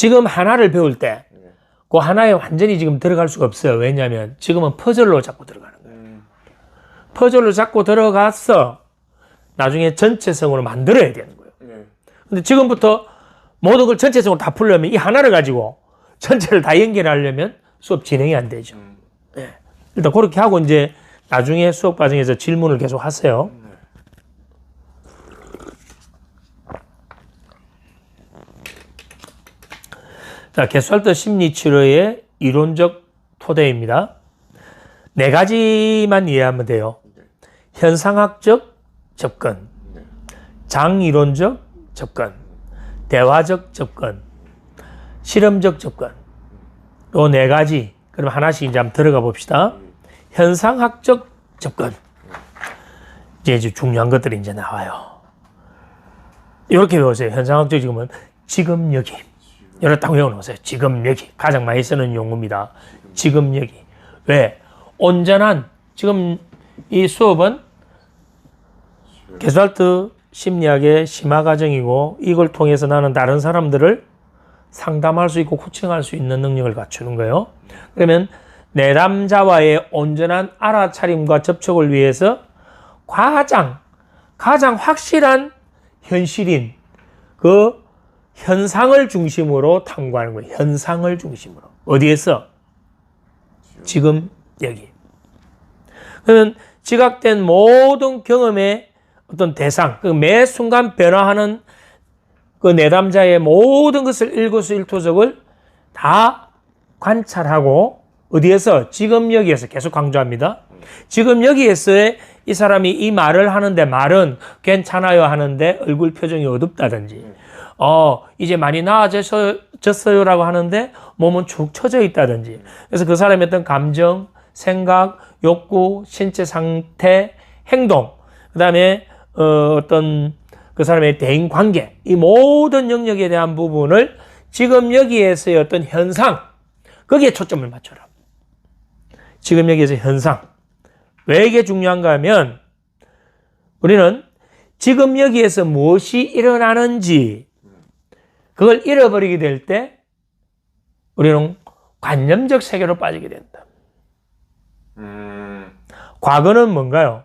지금 하나를 배울 때 그 하나에 완전히 지금 들어갈 수가 없어요. 왜냐하면 지금은 퍼즐로 자꾸 들어가는 거예요. 퍼즐로 자꾸 들어가서 나중에 전체성으로 만들어야 되는 거예요. 근데 지금부터 모든 걸 전체성으로 다 풀려면 이 하나를 가지고 전체를 다 연결하려면 수업 진행이 안 되죠. 네. 일단 그렇게 하고 이제 나중에 수업 과정에서 질문을 계속 하세요. 자, 게스왈트 심리치료의 이론적 토대입니다. 4가지만 이해하면 돼요. 현상학적 접근, 장이론적 접근, 대화적 접근, 실험적 접근. 요 4가지. 그럼 하나씩 이제 한번 들어가 봅시다. 현상학적 접근. 이제 중요한 것들이 이제 나와요. 이렇게 외우세요. 현상학적 접근은 지금 여기. 이렇게 딱 외워놓으세요. 지금 여기. 가장 많이 쓰는 용어입니다. 지금 여기. 왜? 온전한, 지금 이 수업은 게스왈트 심리학의 심화 과정이고 이걸 통해서 나는 다른 사람들을 상담할 수 있고 코칭할 수 있는 능력을 갖추는 거예요. 그러면 내담자와의 온전한 알아차림과 접촉을 위해서 가장 확실한 현실인 그 현상을 중심으로 탐구하는 거예요. 현상을 중심으로. 어디에서? 지금 여기. 그러면 지각된 모든 경험의 어떤 대상, 그 매 순간 변화하는 그 내담자의 모든 것을 일거수일투족을 다 관찰하고 어디에서? 지금 여기에서 계속 강조합니다. 지금 여기에서의 이 사람이 이 말을 하는데 말은 괜찮아요 하는데 얼굴 표정이 어둡다든지 이제 많이 나아졌어요라고 하는데 몸은 축 처져 있다든지 그래서 그 사람의 어떤 감정, 생각, 욕구, 신체 상태, 행동 그 다음에 어떤 그 사람의 대인 관계 이 모든 영역에 대한 부분을 지금 여기에서의 어떤 현상 거기에 초점을 맞춰라. 지금 여기에서 현상. 왜 이게 중요한가 하면 우리는 지금 여기에서 무엇이 일어나는지 그걸 잃어버리게 될 때 우리는 관념적 세계로 빠지게 된다. 과거는 뭔가요?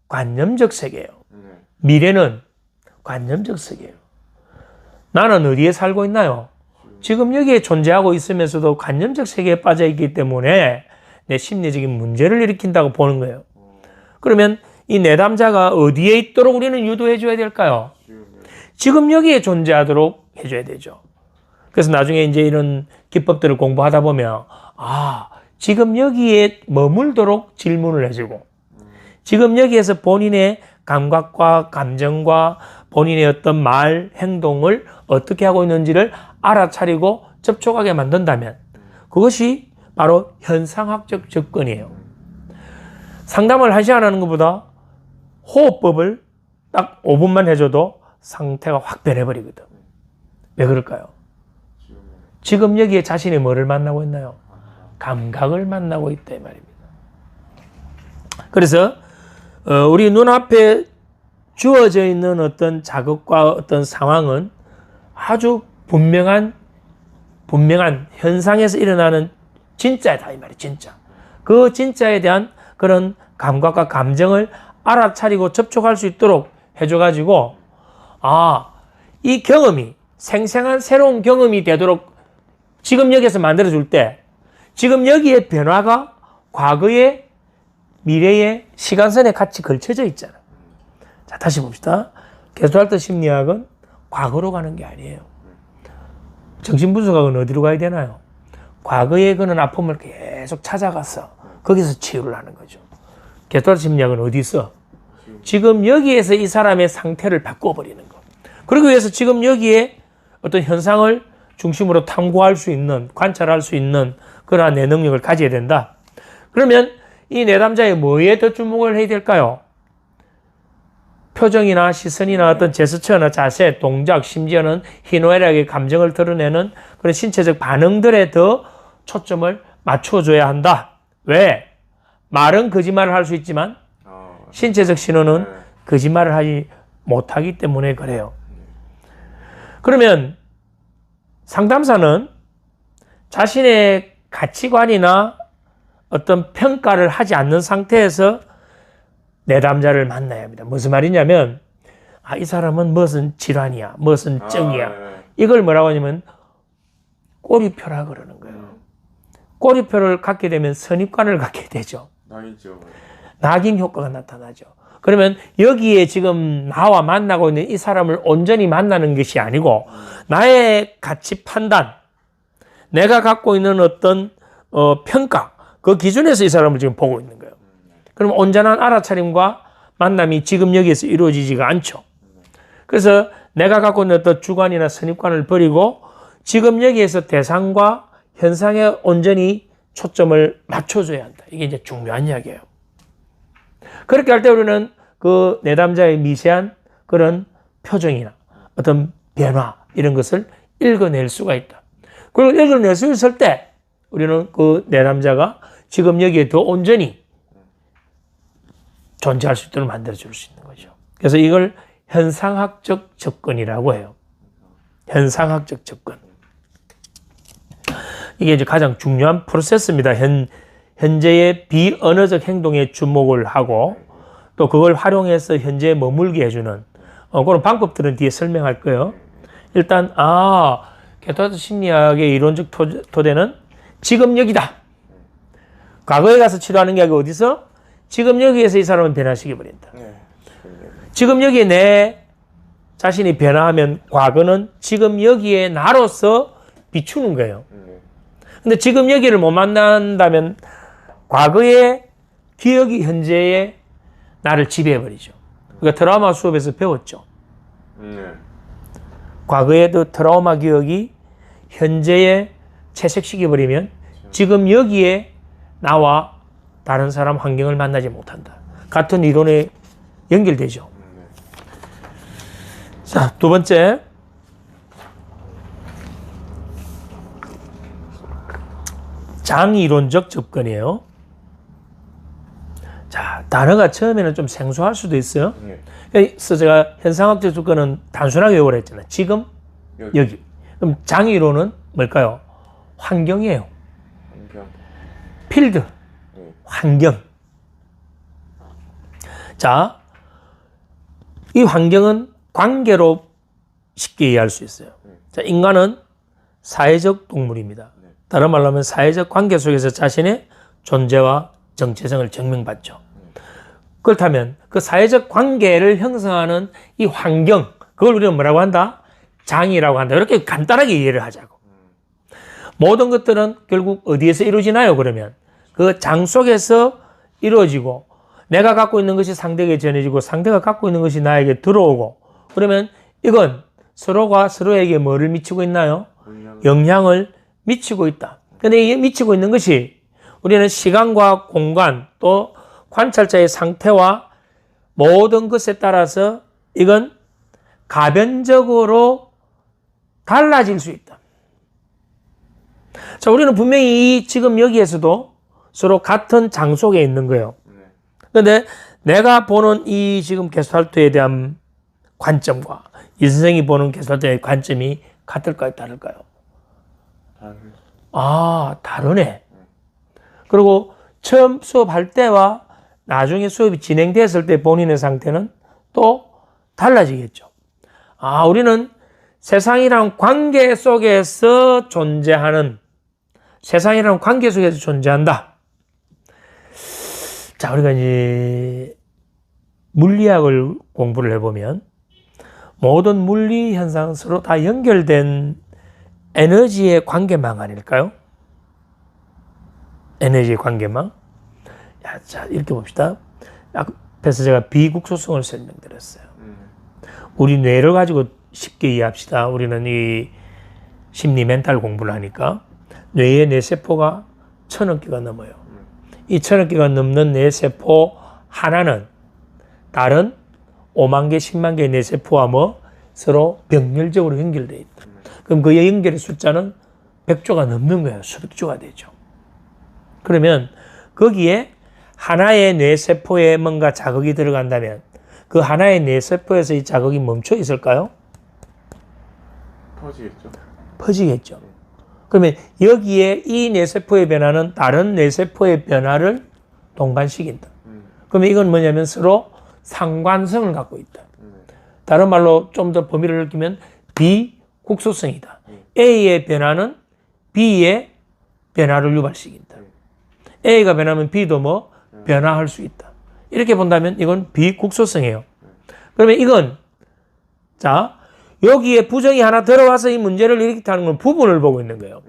관념적 세계예요. 미래는 관념적 세계예요. 나는 어디에 살고 있나요? 지금 여기에 존재하고 있으면서도 관념적 세계에 빠져 있기 때문에 내 심리적인 문제를 일으킨다고 보는 거예요. 그러면 이 내담자가 어디에 있도록 우리는 유도해 줘야 될까요? 지금 여기에 존재하도록 해줘야 되죠. 그래서 나중에 이제 이런 기법들을 공부하다 보면 지금 여기에 머물도록 질문을 해주고 지금 여기에서 본인의 감각과 감정과 본인의 어떤 말, 행동을 어떻게 하고 있는지를 알아차리고 접촉하게 만든다면 그것이 바로 현상학적 접근이에요. 상담을 1시간 하는 것보다 호흡법을 딱 5분만 해줘도 상태가 확 변해버리거든. 왜 그럴까요? 지금 여기에 자신이 뭐를 만나고 있나요? 감각을 만나고 있다 이 말입니다. 그래서 우리 눈앞에 주어져 있는 어떤 자극과 어떤 상황은 아주 분명한 현상에서 일어나는 진짜다 이 말이에요. 진짜. 그 진짜에 대한 그런 감각과 감정을 알아차리고 접촉할 수 있도록 해줘가지고 이 경험이 생생한 새로운 경험이 되도록 지금 여기에서 만들어줄 때 지금 여기에 변화가 과거의 미래의 시간선에 같이 걸쳐져 있잖아. 자, 다시 봅시다. 게스왈트 심리학은 과거로 가는 게 아니에요. 정신분석학은 어디로 가야 되나요? 과거에 그는 아픔을 계속 찾아가서 거기서 치유를 하는 거죠. 게스왈트 심리학은 어디 있어? 지금 여기에서 이 사람의 상태를 바꿔버리는 거. 그러기 위해서 지금 여기에 어떤 현상을 중심으로 탐구할 수 있는, 관찰할 수 있는 그러한 내 능력을 가져야 된다. 그러면 이 내담자의 뭐에 더 주목을 해야 될까요? 표정이나 시선이나 어떤 제스처나 자세, 동작, 심지어는 희노애락의 감정을 드러내는 그런 신체적 반응들에 더 초점을 맞춰줘야 한다. 왜? 말은 거짓말을 할 수 있지만 신체적 신호는 거짓말을 하지 못하기 때문에 그래요. 그러면 상담사는 자신의 가치관이나 어떤 평가를 하지 않는 상태에서 내담자를 만나야 합니다. 무슨 말이냐면, 이 사람은 무슨 질환이야, 무슨 증이야. 이걸 뭐라고 하냐면, 꼬리표라 그러는 거예요. 꼬리표를 갖게 되면 선입관을 갖게 되죠. 낙인 효과가 나타나죠. 그러면 여기에 지금 나와 만나고 있는 이 사람을 온전히 만나는 것이 아니고, 나의 가치 판단, 내가 갖고 있는 어떤 평가, 그 기준에서 이 사람을 지금 보고 있는 거예요. 그럼 온전한 알아차림과 만남이 지금 여기에서 이루어지지가 않죠. 그래서 내가 갖고 있는 어떤 주관이나 선입관을 버리고 지금 여기에서 대상과 현상에 온전히 초점을 맞춰줘야 한다. 이게 이제 중요한 이야기예요. 그렇게 할 때 우리는 그 내담자의 미세한 그런 표정이나 어떤 변화 이런 것을 읽어낼 수가 있다. 그리고 읽어낼 수 있을 때 우리는 그 내담자가 지금 여기에 더 온전히 존재할 수 있도록 만들어줄 수 있는 거죠. 그래서 이걸 현상학적 접근이라고 해요. 현상학적 접근. 이게 이제 가장 중요한 프로세스입니다. 현재의 비언어적 행동에 주목을 하고 또 그걸 활용해서 현재에 머물게 해주는 그런 방법들은 뒤에 설명할 거예요. 일단 게타르트 심리학의 이론적 토대는 지금 여기다. 과거에 가서 치료하는 게 아니고 어디서? 지금 여기에서 이 사람은 변화시켜 버린다. 지금 여기에 내 자신이 변화하면 과거는 지금 여기에 나로서 비추는 거예요. 근데 지금 여기를 못 만난다면 과거의 기억이 현재의 나를 지배해버리죠. 그러니까 트라우마 수업에서 배웠죠. 과거에도 트라우마 기억이 현재에 채색시켜버리면 지금 여기에 나와 다른 사람 환경을 만나지 못한다. 같은 이론에 연결되죠. 자, 두 번째. 장이론적 접근이에요. 자, 단어가 처음에는 좀 생소할 수도 있어요. 그래서 제가 현상학적 접근은 단순하게 외우라 했잖아요. 지금, 여기. 그럼 장이론은 뭘까요? 환경이에요. 필드, 환경. 자, 이 환경은 관계로 쉽게 이해할 수 있어요. 자, 인간은 사회적 동물입니다. 다른 말로 하면 사회적 관계 속에서 자신의 존재와 정체성을 증명받죠. 그렇다면 그 사회적 관계를 형성하는 이 환경, 그걸 우리는 뭐라고 한다? 장이라고 한다. 이렇게 간단하게 이해를 하자고. 모든 것들은 결국 어디에서 이루어지나요? 그러면 그 장 속에서 이루어지고 내가 갖고 있는 것이 상대에게 전해지고 상대가 갖고 있는 것이 나에게 들어오고 그러면 이건 서로가 서로에게 뭐를 미치고 있나요? 영향을 미치고 있다. 근데 이게 미치고 있는 것이 우리는 시간과 공간 또 관찰자의 상태와 모든 것에 따라서 이건 가변적으로 달라질 수 있다. 자, 우리는 분명히 지금 여기에서도 서로 같은 장 속에 있는 거예요. 그런데 내가 보는 이 지금 게스탈트에 대한 관점과 이 선생이 보는 게스탈트의 관점이 같을까요? 다를까요? 다르네. 그리고 처음 수업할 때와 나중에 수업이 진행됐을 때 본인의 상태는 또 달라지겠죠. 우리는 세상이란 관계 속에서 존재한다. 자, 우리가 이제 물리학을 공부를 해보면 모든 물리 현상은 서로 다 연결된 에너지의 관계망 아닐까요? 에너지의 관계망. 자, 이렇게 봅시다. 앞에서 제가 비국소성을 설명드렸어요. 우리 뇌를 가지고 쉽게 이해합시다. 우리는 이 심리 멘탈 공부를 하니까 뇌의 뇌세포가 1000억 개가 넘어요. 이 1000억 개가 넘는 뇌세포 하나는 다른 5만 개, 10만 개의 뇌세포와 서로 병렬적으로 연결되어 있다. 그럼 그 연결의 숫자는 100조가 넘는 거예요. 수백 조가 되죠. 그러면 거기에 하나의 뇌세포에 뭔가 자극이 들어간다면 그 하나의 뇌세포에서 이 자극이 멈춰 있을까요? 터지겠죠. 퍼지겠죠. 그러면 여기에 이 뇌세포의 변화는 다른 뇌세포의 변화를 동반시킨다. 그러면 이건 뭐냐면 서로 상관성을 갖고 있다. 다른 말로 좀 더 범위를 넓히면 비국소성이다. A의 변화는 B의 변화를 유발시킨다. A가 변하면 B도 뭐 변화할 수 있다. 이렇게 본다면 이건 비국소성이에요. 그러면 이건 자 여기에 부정이 하나 들어와서 이 문제를 일으키는 건 부분을 보고 있는 거예요.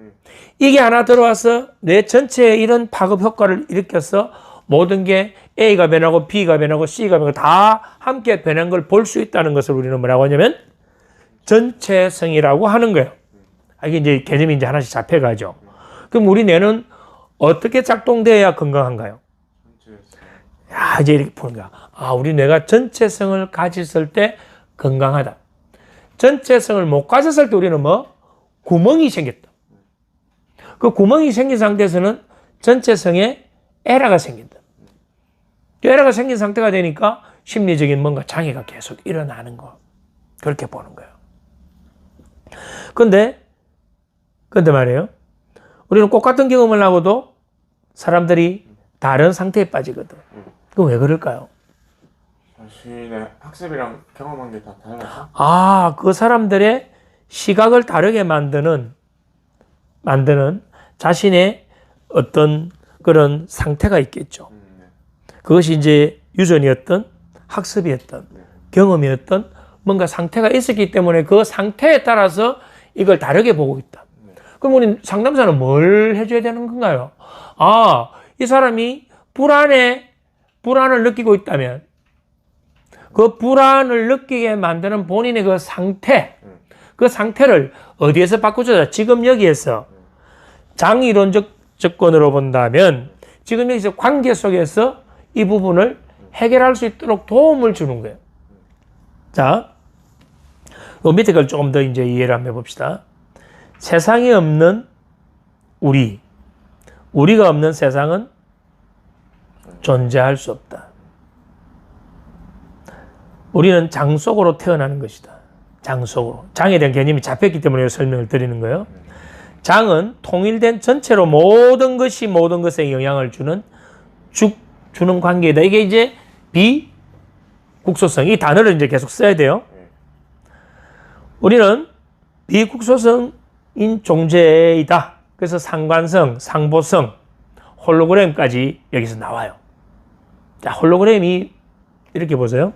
이게 하나 들어와서 뇌 전체에 이런 파급 효과를 일으켜서 모든 게 A가 변하고 B가 변하고 C가 변하고 다 함께 변한 걸 볼 수 있다는 것을 우리는 뭐라고 하냐면 전체성이라고 하는 거예요. 이게 이제 개념이 이제 하나씩 잡혀가죠. 그럼 우리 뇌는 어떻게 작동돼야 건강한가요? 야, 이제 이렇게 보는 거야. 아, 우리 뇌가 전체성을 가졌을 때 건강하다. 전체성을 못 가졌을 때 우리는 뭐? 구멍이 생겼다. 그 구멍이 생긴 상태에서는 전체성에 에러가 생긴다. 에러가 생긴 상태가 되니까 심리적인 뭔가 장애가 계속 일어나는 거. 그렇게 보는 거예요. 근데 말이에요. 우리는 똑같은 경험을 하고도 사람들이 다른 상태에 빠지거든. 그럼 왜 그럴까요? 자신의 학습이랑 경험한 게 다 달라서? 아, 그 사람들의 시각을 다르게 만드는 자신의 어떤 그런 상태가 있겠죠. 그것이 이제 유전이었던 학습이었던 경험이었던 뭔가 상태가 있었기 때문에 그 상태에 따라서 이걸 다르게 보고 있다. 그럼 우리 상담사는 뭘 해줘야 되는 건가요? 아, 이 사람이 불안을 느끼고 있다면 그 불안을 느끼게 만드는 본인의 그 상태를 어디에서 바꾸자? 지금 여기에서 장이론적 접근으로 본다면 지금 여기서 관계 속에서 이 부분을 해결할 수 있도록 도움을 주는 거예요. 자, 요 밑에 걸 조금 더 이제 이해를 한번 해봅시다. 세상에 없는 우리가 없는 세상은 존재할 수 없다. 우리는 장 속으로 태어나는 것이다. 장 속으로. 장에 대한 개념이 잡혔기 때문에 설명을 드리는 거예요. 장은 통일된 전체로 모든 것에 영향을 주는 관계이다. 이게 이제 비국소성. 이 단어를 이제 계속 써야 돼요. 우리는 비국소성인 존재이다. 그래서 상관성, 상보성, 홀로그램까지 여기서 나와요. 자, 홀로그램이 이렇게 보세요.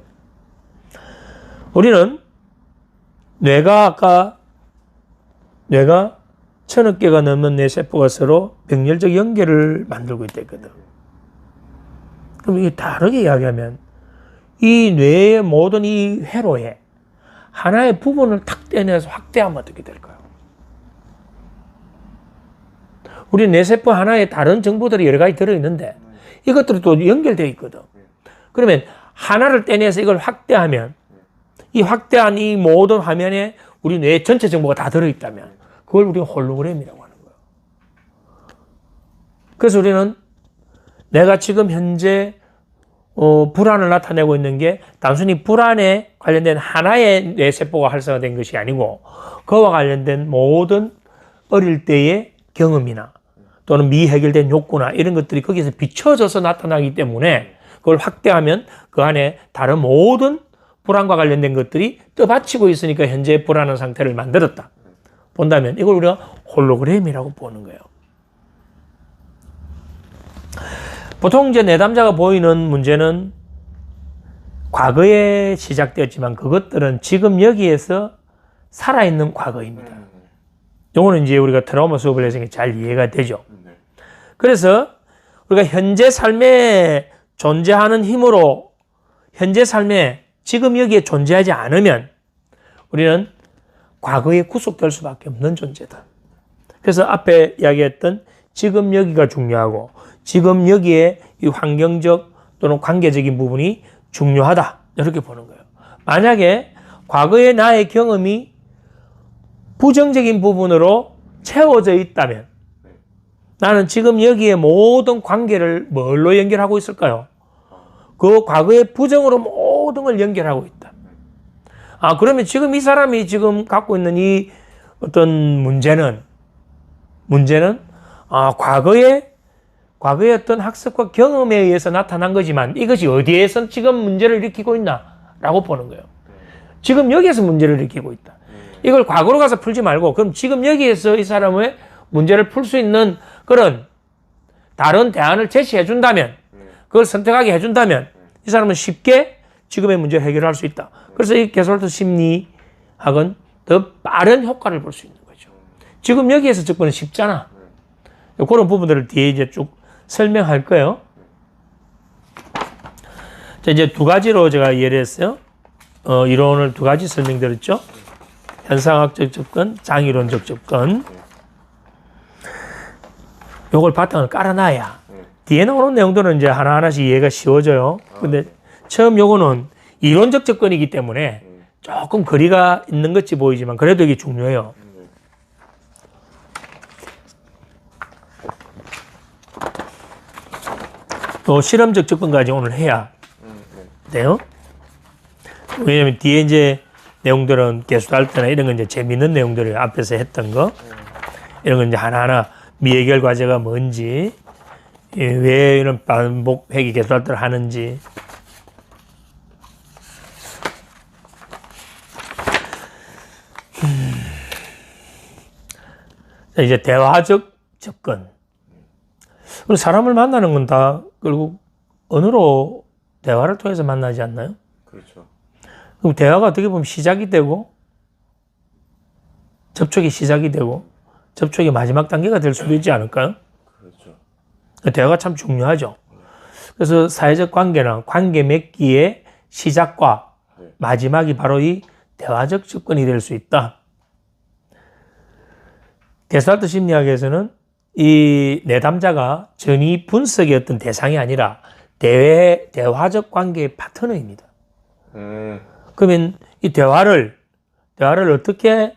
우리는 뇌가 1000억 개가 넘는 뇌세포가 서로 병렬적 연결을 만들고 있다 했거든. 그럼 이게 다르게 이야기하면 이 뇌의 모든 이 회로에 하나의 부분을 탁 떼내서 확대하면 어떻게 될까요? 우리 뇌세포 하나에 다른 정보들이 여러 가지 들어있는데 이것들이 또 연결되어 있거든. 그러면 하나를 떼내서 이걸 확대하면 이 확대한 이 모든 화면에 우리 뇌 전체 정보가 다 들어있다면 그걸 우리가 홀로그램이라고 하는 거예요. 그래서 우리는 내가 지금 현재 불안을 나타내고 있는 게 단순히 불안에 관련된 하나의 뇌세포가 활성화된 것이 아니고 그와 관련된 모든 어릴 때의 경험이나 또는 미해결된 욕구나 이런 것들이 거기서 비춰져서 나타나기 때문에 그걸 확대하면 그 안에 다른 모든 불안과 관련된 것들이 떠받치고 있으니까 현재 불안한 상태를 만들었다. 본다면 이걸 우리가 홀로그램이라고 보는 거예요. 보통 이제 내담자가 보이는 문제는 과거에 시작되었지만 그것들은 지금 여기에서 살아있는 과거입니다. 요거는 이제 우리가 트라우마 수업을 해서 잘 이해가 되죠. 그래서 우리가 현재 삶에 존재하는 힘으로 현재 삶에 지금 여기에 존재하지 않으면 우리는 과거에 구속될 수밖에 없는 존재다. 그래서 앞에 이야기했던 지금 여기가 중요하고 지금 여기에 이 환경적 또는 관계적인 부분이 중요하다. 이렇게 보는 거예요. 만약에 과거의 나의 경험이 부정적인 부분으로 채워져 있다면 나는 지금 여기에 모든 관계를 뭘로 연결하고 있을까요? 그 과거의 부정으로 모든 걸 연결하고 있다. 아, 그러면 지금 이 사람이 지금 갖고 있는 이 어떤 문제는 과거의 어떤 학습과 경험에 의해서 나타난 거지만 이것이 어디에서 지금 문제를 일으키고 있나라고 보는 거예요. 지금 여기에서 문제를 일으키고 있다. 이걸 과거로 가서 풀지 말고 그럼 지금 여기에서 이 사람의 문제를 풀 수 있는 그런 다른 대안을 제시해 준다면, 그걸 선택하게 해준다면 이 사람은 쉽게 지금의 문제를 해결할 수 있다. 그래서 이 게설트 심리학은 더 빠른 효과를 볼 수 있는 거죠. 지금 여기에서 접근은 쉽잖아. 그런 부분들을 뒤에 이제 쭉 설명할 거예요. 자, 이제 두 가지로 제가 이해를 했어요. 이론을 두 가지 설명드렸죠. 현상학적 접근, 장이론적 접근. 요걸 바탕을 깔아놔야 뒤에 나오는 내용들은 이제 하나하나씩 이해가 쉬워져요. 근데 처음 요거는 이론적 접근이기 때문에 조금 거리가 있는 것이 보이지만 그래도 이게 중요해요. 또 실험적 접근까지 오늘 해야 돼요. 왜냐면 뒤에 이제 내용들은 개수달때나 이런 건 이제 재밌는 내용들을 앞에서 했던 거, 이런 건 이제 하나하나 미해결 과제가 뭔지, 왜 이런 반복 회귀 개수달때를 하는지. 이제 대화적 접근. 사람을 만나는 건 다 결국 언어로 대화를 통해서 만나지 않나요? 그렇죠. 그럼 대화가 어떻게 보면 시작이 되고 접촉이 시작이 되고 접촉이 마지막 단계가 될 수도 있지 않을까요? 그렇죠. 대화가 참 중요하죠. 그래서 사회적 관계나 관계 맺기의 시작과 마지막이 바로 이 대화적 접근이 될 수 있다. 게스탈트 심리학에서는 이 내담자가 전이 분석의 어떤 대상이 아니라 대화적 관계의 파트너입니다. 그러면 이 대화를 어떻게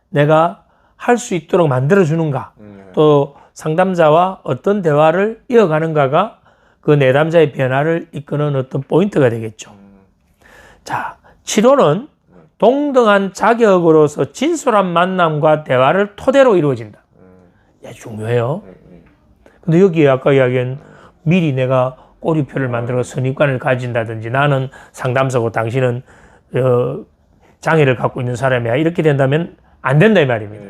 내가 할 수 있도록 만들어주는가, 또 상담자와 어떤 대화를 이어가는가가 그 내담자의 변화를 이끄는 어떤 포인트가 되겠죠. 자, 치료는 동등한 자격으로서 진솔한 만남과 대화를 토대로 이루어진다. 중요해요. 근데 여기에 아까 이야기한 미리 내가 꼬리표를 만들어 선입관을 가진다든지 나는 상담사고 당신은 장애를 갖고 있는 사람이야, 이렇게 된다면 안 된다 이 말입니다.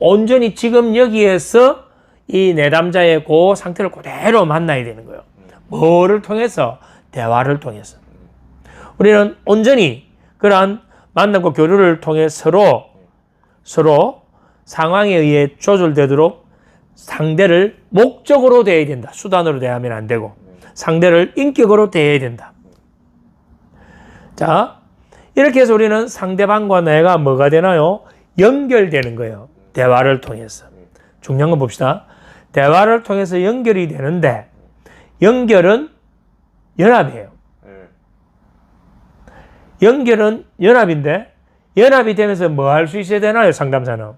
온전히 지금 여기에서 이 내담자의 그 상태를 그대로 만나야 되는 거예요. 뭐를 통해서? 대화를 통해서. 우리는 온전히 그러한 만남과 교류를 통해 서로 상황에 의해 조절되도록 상대를 목적으로 대해야 된다. 수단으로 대하면 안 되고 상대를 인격으로 대해야 된다. 자, 이렇게 해서 우리는 상대방과 내가 뭐가 되나요? 연결되는 거예요. 대화를 통해서. 중요한 건 봅시다. 대화를 통해서 연결이 되는데 연결은 연합이에요. 연결은 연합인데 연합이 되면서 뭐 할 수 있어야 되나요? 상담사는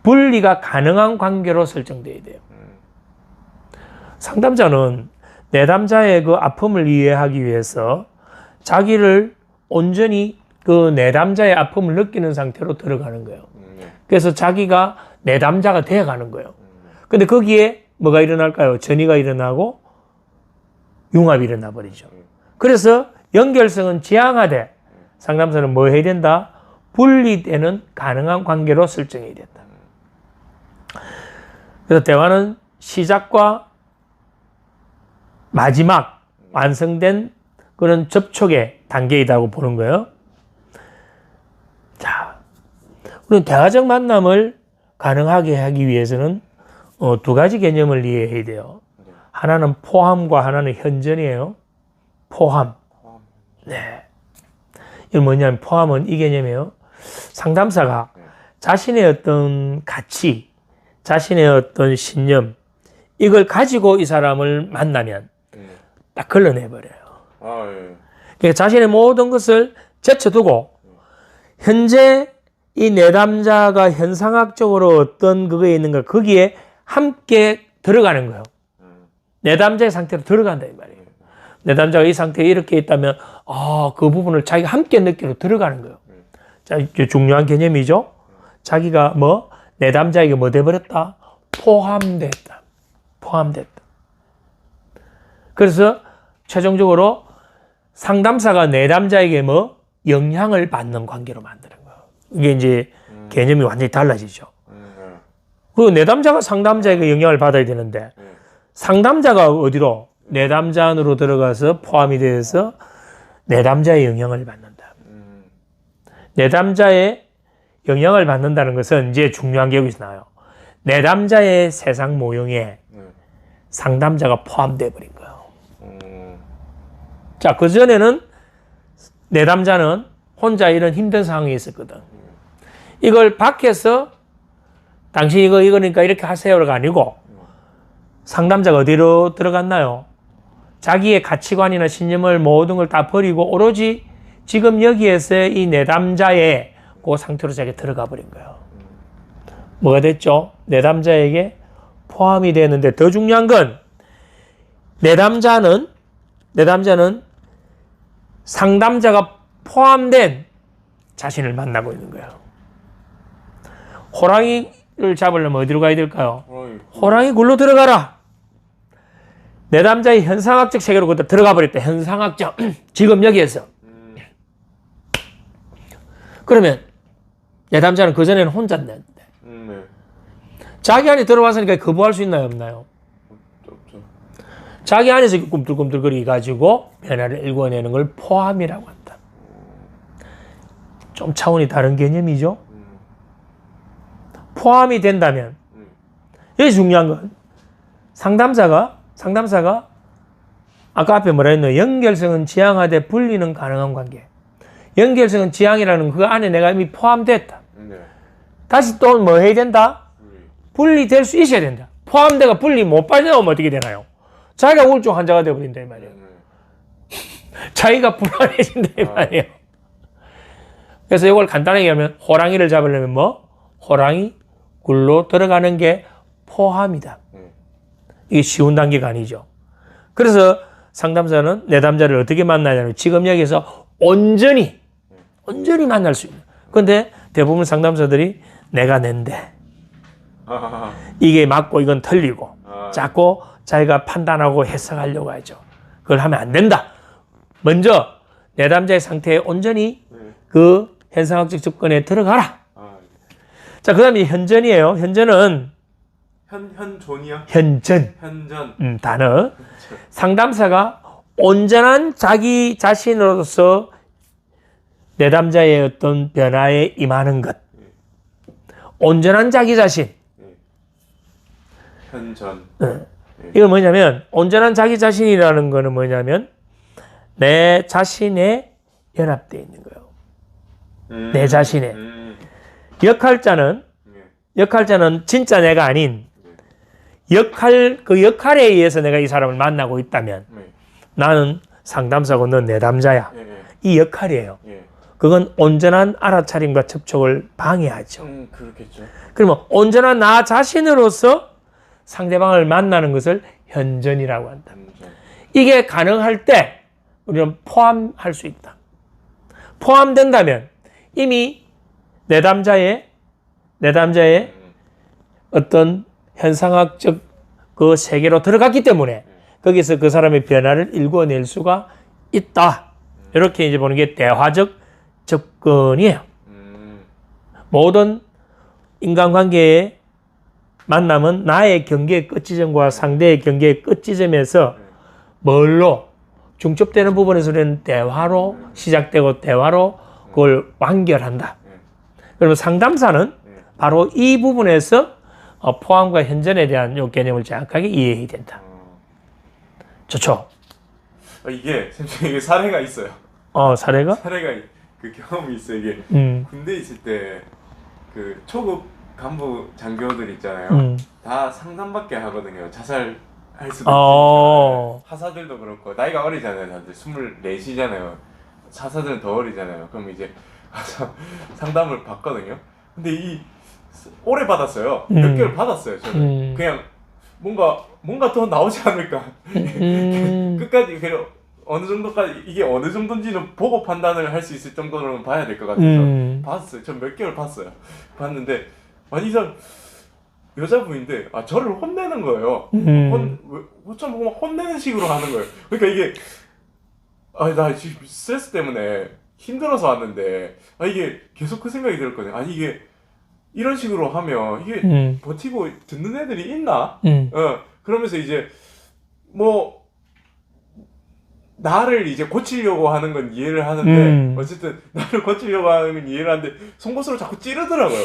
분리가 가능한 관계로 설정돼야 돼요. 상담자는 내담자의 그 아픔을 이해하기 위해서 자기를 온전히 그 내담자의 아픔을 느끼는 상태로 들어가는 거예요. 그래서 자기가 내담자가 되어가는 거예요. 근데 거기에 뭐가 일어날까요? 전이가 일어나고 융합이 일어나 버리죠. 그래서 연결성은 지향하되 상담사는 뭐 해야 된다? 분리되는 가능한 관계로 설정해야 된다. 그래서 대화는 시작과 마지막 완성된 그런 접촉의 단계이다고 보는 거예요. 자, 우리는 대화적 만남을 가능하게 하기 위해서는 두 가지 개념을 이해해야 돼요. 하나는 포함과 하나는 현전이에요. 포함. 네. 이건 뭐냐면 포함은 이 개념이에요. 상담사가 자신의 어떤 가치, 자신의 어떤 신념, 이걸 가지고 이 사람을 만나면 딱 걸러내버려요. 그러니까 자신의 모든 것을 제쳐두고 현재 이 내담자가 현상학적으로 어떤 그거에 있는가 거기에 함께 들어가는 거예요. 내담자의 상태로 들어간다 이 말이에요. 내담자가 이 상태에 이렇게 있다면 그 부분을 자기가 함께 느끼러 들어가는 거예요. 자, 이제 중요한 개념이죠. 자기가 뭐 내담자에게 뭐 돼버렸다? 포함됐다. 그래서 최종적으로 상담사가 내담자에게 뭐 영향을 받는 관계로 만드는 거예요. 이게 이제 개념이 완전히 달라지죠. 그리고 내담자가 상담자에게 영향을 받아야 되는데 상담자가 어디로? 내담자 안으로 들어가서 포함이 되어서 내담자의 영향을 받는다. 내담자의 영향을 받는다는 것은 이제 중요한 게 여기서 나와요. 내담자의 세상 모형에 상담자가 포함되어 버린 거예요. 자, 그전에는 내담자는 혼자 이런 힘든 상황에 있었거든. 이걸 밖에서 당신 이거니까 이렇게 하세요가 아니고 상담자가 어디로 들어갔나요? 자기의 가치관이나 신념을 모든 걸 다 버리고 오로지 지금 여기에서 이 내담자의 그 상태로 자기가 들어가 버린 거예요. 뭐가 됐죠? 내담자에게 포함이 되는데 더 중요한 건 내담자는 상담자가 포함된 자신을 만나고 있는 거예요. 호랑이를 잡으려면 어디로 가야 될까요? 호랑이 굴로 들어가라. 내담자의 현상학적 세계로 그때 들어가 버렸다. 현상학적. 지금 여기에서. 그러면 내담자는 그전에는 혼자인데 자기 안에 들어왔으니까 거부할 수 있나요? 없나요? 없죠. 자기 안에서 꿈틀꿈틀거리 가지고 변화를 일궈내는 걸 포함이라고 한다. 좀 차원이 다른 개념이죠. 포함이 된다면 여기 중요한 건 상담사가 아까 앞에 뭐라 했노? 연결성은 지향하되 분리는 가능한 관계. 연결성은 지향이라는 그 안에 내가 이미 포함됐다. 다시 또 뭐 해야 된다? 분리될 수 있어야 된다. 포함돼가 분리 못 빠져나오면 어떻게 되나요? 자기가 우울증 환자가 되어버린다 이 말이에요. 자기가 불안해진다 이 말이에요. 그래서 이걸 간단하게 하면 호랑이를 잡으려면 뭐? 호랑이 굴로 들어가는 게 포함이다. 이게 쉬운 단계가 아니죠. 그래서 상담사는 내담자를 어떻게 만나냐면 지금 여기서 온전히 만날 수 있는. 그런데 대부분 상담사들이 내가 낸데 이게 맞고 이건 틀리고 자꾸 자기가 판단하고 해석하려고 하죠. 그걸 하면 안 된다. 먼저 내담자의 상태에 온전히 그 현상학적 접근에 들어가라. 자, 그 다음에 현전이에요. 현전은 현존이요? 현전. 단어. 상담사가 온전한 자기 자신으로서 내담자의 어떤 변화에 임하는 것. 온전한 자기 자신. 현전. 이건 뭐냐면 온전한 자기 자신이라는 거는 뭐냐면 내 자신에 연합되어 있는 거예요. 내 자신에. 역할자는 진짜 내가 아닌 그 역할에 의해서 내가 이 사람을 만나고 있다면 나는 상담사고 넌 내담자야. 이 역할이에요. 그건 온전한 알아차림과 접촉을 방해하죠. 그렇겠죠. 그러면 온전한 나 자신으로서 상대방을 만나는 것을 현전이라고 한다. 이게 가능할 때 우리는 포함할 수 있다. 포함된다면 이미 내담자의 어떤 현상학적 그 세계로 들어갔기 때문에 거기서 그 사람의 변화를 일궈낼 수가 있다. 이렇게 이제 보는 게 대화적 접근이에요. 모든 인간관계의 만남은 나의 경계의 끝지점과 상대의 경계의 끝지점에서 뭘로 중첩되는 부분에서는 대화로 시작되고 대화로 그걸 완결한다. 그러면 상담사는 바로 이 부분에서 포함과 현전에 대한 이 개념을 정확하게 이해해야 된다. 좋죠? 이게 사례가 있어요. 사례가? 그 경험이 있어요. 이게 군대 있을 때 그 초급 간부 장교들 있잖아요. 다 상담받게 하거든요. 자살할 수도 있고 하사들도 그렇고 나이가 어리잖아요. 다들 24시잖아요. 하사들은 더 어리잖아요. 그럼 이제 상담을 받거든요. 근데 오래 받았어요. 몇 개월 받았어요. 저는 그냥 뭔가 더 나오지 않을까. 끝까지 그냥 어느 정도까지 이게 어느 정도인지는 보고 판단을 할 수 있을 정도로는 봐야 될 것 같아서 봤어요. 전 몇 개월 봤어요. 봤는데 아니 이 사람 여자분인데 저를 혼내는 거예요. 어쩜 보면 혼내는 식으로 하는 거예요. 그러니까 이게 나 지금 스트레스 때문에 힘들어서 왔는데 이게 계속 그 생각이 들었거든요. 아니 이게 이런 식으로 하면 이게 버티고 듣는 애들이 있나? 그러면서 이제 뭐 나를 이제 고치려고 하는 건 이해를 하는데 어쨌든 나를 고치려고 하는 건 이해를 하는데 송곳으로 자꾸 찌르더라고요.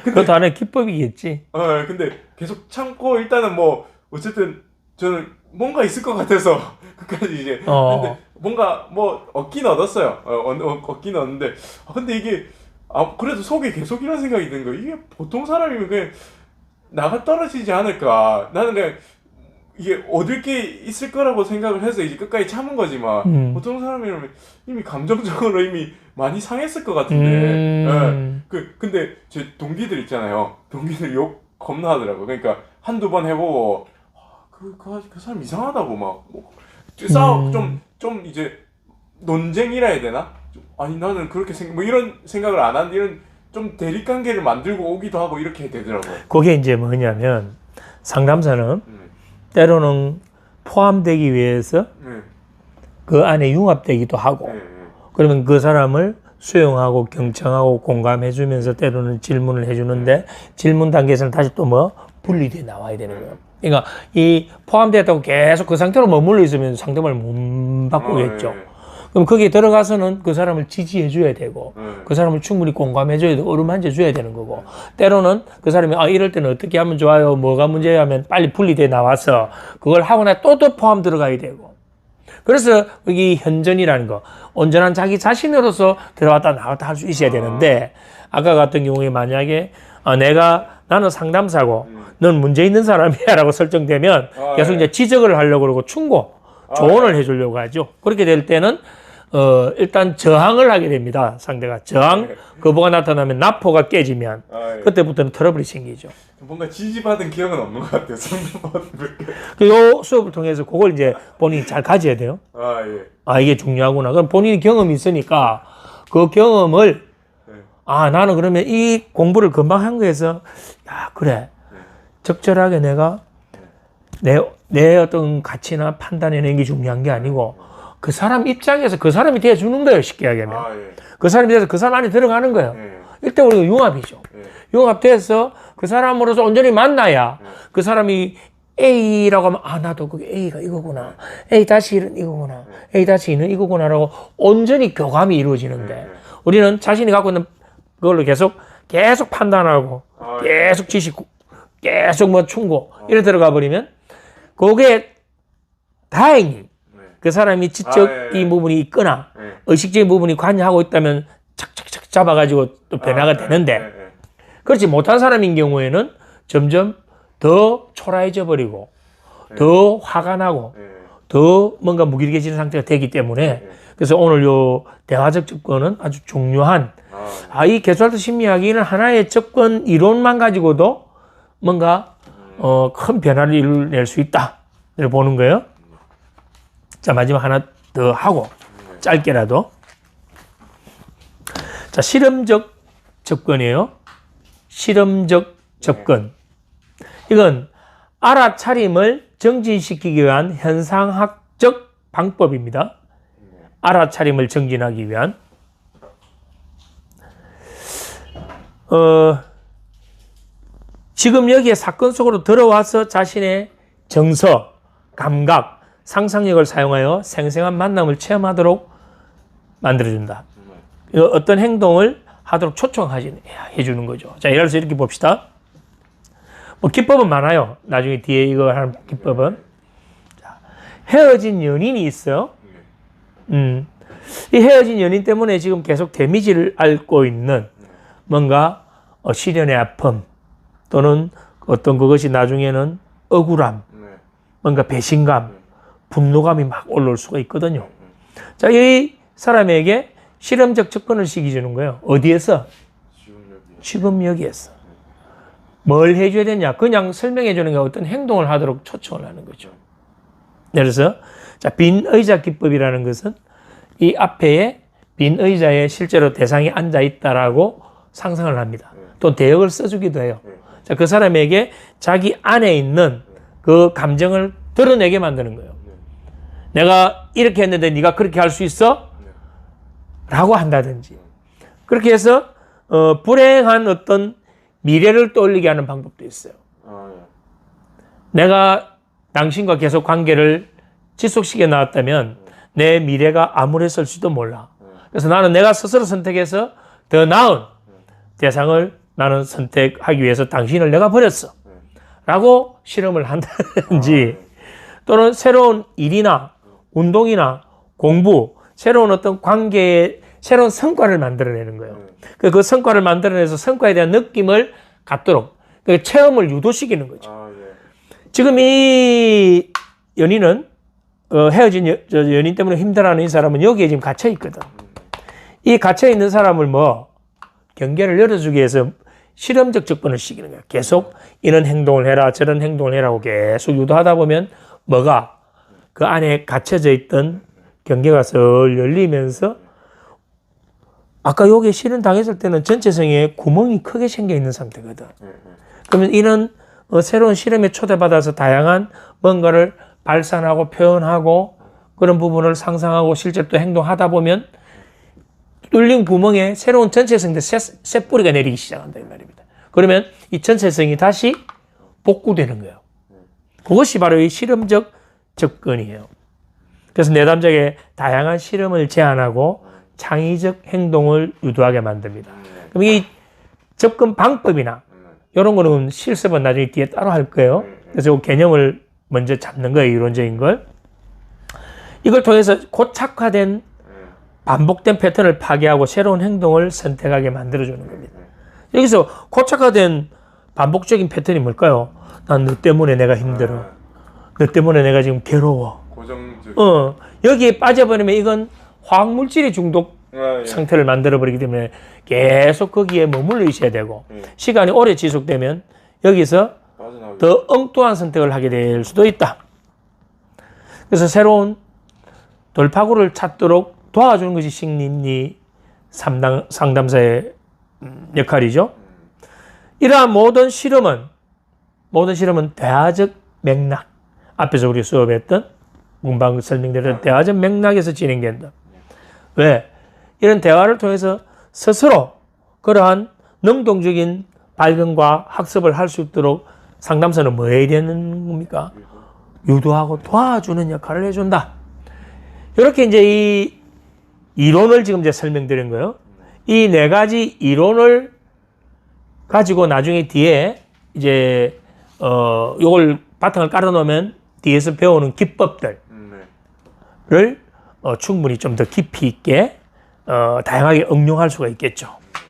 그것도 안에 기법이겠지. 근데 계속 참고 일단은 뭐 어쨌든 저는 뭔가 있을 것 같아서 끝까지 이제 근데 뭔가 뭐 얻긴 얻었어요. 얻긴 얻는데 근데 이게 그래도 속에 계속 이런 생각이 드는 거예요. 이게 보통 사람이면 그냥 나가 떨어지지 않을까. 나는 그냥 이게 얻을 게 있을 거라고 생각을 해서 이제 끝까지 참은 거지만 보통 사람이라면 이미 감정적으로 이미 많이 상했을 것 같은데 근데 제 동기들 있잖아요. 동기들 욕 겁나 하더라고. 그러니까 한두 번 해보고 그 사람 이상하다고 막 싸워 좀 이제 논쟁이라 해야 되나? 아니 나는 그렇게 뭐 이런 생각을 안 하는데 이런 좀 대립관계를 만들고 오기도 하고 이렇게 되더라고요. 그게 이제 뭐냐면 상담사는 때로는 포함되기 위해서 그 안에 융합되기도 하고 그러면 그 사람을 수용하고 경청하고 공감해주면서 때로는 질문을 해주는데 질문 단계에서는 다시 또 뭐 분리돼 나와야 되는 거예요. 그러니까 이 포함되었다고 계속 그 상태로 머물러 있으면 상대방을 못 바꾸겠죠. 그럼 거기에 들어가서는 그 사람을 지지해줘야 되고 그 사람을 충분히 공감해줘야 되고 어루만져줘야 되는 거고 때로는 그 사람이 이럴 때는 어떻게 하면 좋아요 뭐가 문제야 하면 빨리 분리돼 나와서 그걸 하고 나서 또 포함 들어가야 되고 그래서 여기 현전이라는 거 온전한 자기 자신으로서 들어왔다 나왔다 할 수 있어야 되는데 아까 같은 경우에 만약에 나는 상담사고 넌 문제 있는 사람이야 라고 설정되면 계속 이제 지적을 하려고 그러고 충고 조언을 해주려고 하죠. 그렇게 될 때는 일단 저항을 하게 됩니다. 상대가 저항 거부가 나타나면 나포가 깨지면 그때부터는 트러블이 생기죠. 뭔가 지지받은 기억은 없는 것 같아요. 그 수업을 통해서 그걸 이제 본인이 잘 가져야 돼요. 이게 중요하구나. 그럼 본인이 경험이 있으니까 그 경험을 나는 그러면 이 공부를 금방 한 거에서 그래 적절하게 내가 내 어떤 가치나 판단해내는 게 중요한 게 아니고 그 사람 입장에서 그 사람이 돼주는 거예요. 쉽게 얘기하면 그 사람이 돼서 그 사람 안에 들어가는 거예요. 이때 우리가 융합이죠. 융합돼서 그 사람으로서 온전히 만나야 그 사람이 A라고 하면 나도 그게 A가 이거구나 A 다시 1은 이거구나 A 다시 2는 이거구나라고 온전히 교감이 이루어지는데 우리는 자신이 갖고 있는 그걸로 계속 판단하고 계속 지식 계속 뭐 충고 이래 들어가 버리면 그게 다행히 그 사람이 지적인 부분이 있거나 의식적인 부분이 관여하고 있다면 착착착 잡아가지고 또 변화가 되는데 그렇지 못한 사람인 경우에는 점점 더 초라해져 버리고 더 화가 나고 더 뭔가 무기력해지는 상태가 되기 때문에 그래서 오늘 요 대화적 접근은 아주 중요한 이 게슈탈트 심리학에는 하나의 접근 이론만 가지고도 뭔가 큰 변화를 이룰 수 있다 이렇게 보는 거예요. 자 마지막 하나 더 하고 짧게라도 자 실험적 접근이에요. 실험적 접근 이건 알아차림을 정진시키기 위한 현상학적 방법입니다. 알아차림을 정진하기 위한 지금 여기에 사건 속으로 들어와서 자신의 정서, 감각, 상상력을 사용하여 생생한 만남을 체험하도록 만들어준다. 어떤 행동을 하도록 초청해주는 거죠. 자, 예를 들어서 이렇게 봅시다. 뭐 기법은 많아요. 나중에 뒤에 이거 하는 기법은. 자, 헤어진 연인이 있어요. 이 헤어진 연인 때문에 지금 계속 데미지를 앓고 있는 뭔가 시련의 아픔 또는 어떤 그것이 나중에는 억울함, 뭔가 배신감, 분노감이 막 올라올 수가 있거든요. 자, 이 사람에게 실험적 접근을 시켜주는 거예요. 어디에서? 지금 여기에서. 뭘 해줘야 되냐? 그냥 설명해 주는 게 어떤 행동을 하도록 초청을 하는 거죠. 예를 들어서 자, 빈 의자 기법이라는 것은 이 앞에 빈 의자에 실제로 대상이 앉아 있다라고 상상을 합니다. 또 대역을 써주기도 해요. 자, 그 사람에게 자기 안에 있는 그 감정을 드러내게 만드는 거예요. 내가 이렇게 했는데 네가 그렇게 할 수 있어? 라고 한다든지. 그렇게 해서 불행한 어떤 미래를 떠올리게 하는 방법도 있어요. 내가 당신과 계속 관계를 지속시켜 나왔다면 내 미래가 암울했을지도 몰라. 그래서 나는 내가 스스로 선택해서 더 나은 대상을 나는 선택하기 위해서 당신을 내가 버렸어. 라고 실험을 한다든지 또는 새로운 일이나 운동이나 공부, 새로운 어떤 관계에 새로운 성과를 만들어내는 거예요. 그 성과를 만들어내서 성과에 대한 느낌을 갖도록 그 체험을 유도시키는 거죠. 지금 이 연인은 헤어진 연인 때문에 힘들어하는 이 사람은 여기에 지금 갇혀 있거든. 이 갇혀 있는 사람을 뭐 경계를 열어주기 위해서 실험적 접근을 시키는 거야. 계속 이런 행동을 해라, 저런 행동을 해라고 계속 유도하다 보면 뭐가 그 안에 갇혀져 있던 경계가 설 열리면서 아까 여기에 실현 당했을 때는 전체성에 구멍이 크게 생겨 있는 상태거든. 그러면 이런 새로운 실험에 초대받아서 다양한 뭔가를 발산하고 표현하고 그런 부분을 상상하고 실제로 또 행동하다 보면 뚫린 구멍에 새로운 전체성의 쇳뿌리가 내리기 시작한다 이 말입니다. 그러면 이 전체성이 다시 복구되는 거예요. 그것이 바로 이 실험적 접근이에요. 그래서 내담적에 다양한 실험을 제안하고 창의적 행동을 유도하게 만듭니다. 그럼 이 접근 방법이나 이런 거는 실습은 나중에 뒤에 따로 할 거예요. 그래서 이 개념을 먼저 잡는 거예요. 이론적인 걸. 이걸 통해서 고착화된 반복된 패턴을 파괴하고 새로운 행동을 선택하게 만들어주는 겁니다. 여기서 고착화된 반복적인 패턴이 뭘까요? 난 너 때문에 내가 힘들어. 너 때문에 내가 지금 괴로워. 고정적. 여기에 빠져버리면 이건 화학물질의 중독 상태를 만들어버리기 때문에 계속 거기에 머물러 있어야 되고 시간이 오래 지속되면 여기서 더 엉뚱한 선택을 하게 될 수도 있다. 그래서 새로운 돌파구를 찾도록 도와주는 것이 심리 상담사의 역할이죠. 이러한 모든 실험은 대화적 맥락, 앞에서 우리 수업했던 문방 설명드렸던 대화적 맥락에서 진행된다. 왜? 이런 대화를 통해서 스스로 그러한 능동적인 발견과 학습을 할 수 있도록 상담사는 뭐 해야 되는 겁니까? 유도하고 도와주는 역할을 해준다. 이렇게 이제 이 이론을 지금 이제 설명드린 거예요. 이 네 가지 이론을 가지고 나중에 뒤에 이제 요걸 바탕을 깔아 놓으면 뒤에서 배우는 기법들을 충분히 좀 더 깊이 있게 다양하게 응용할 수가 있겠죠.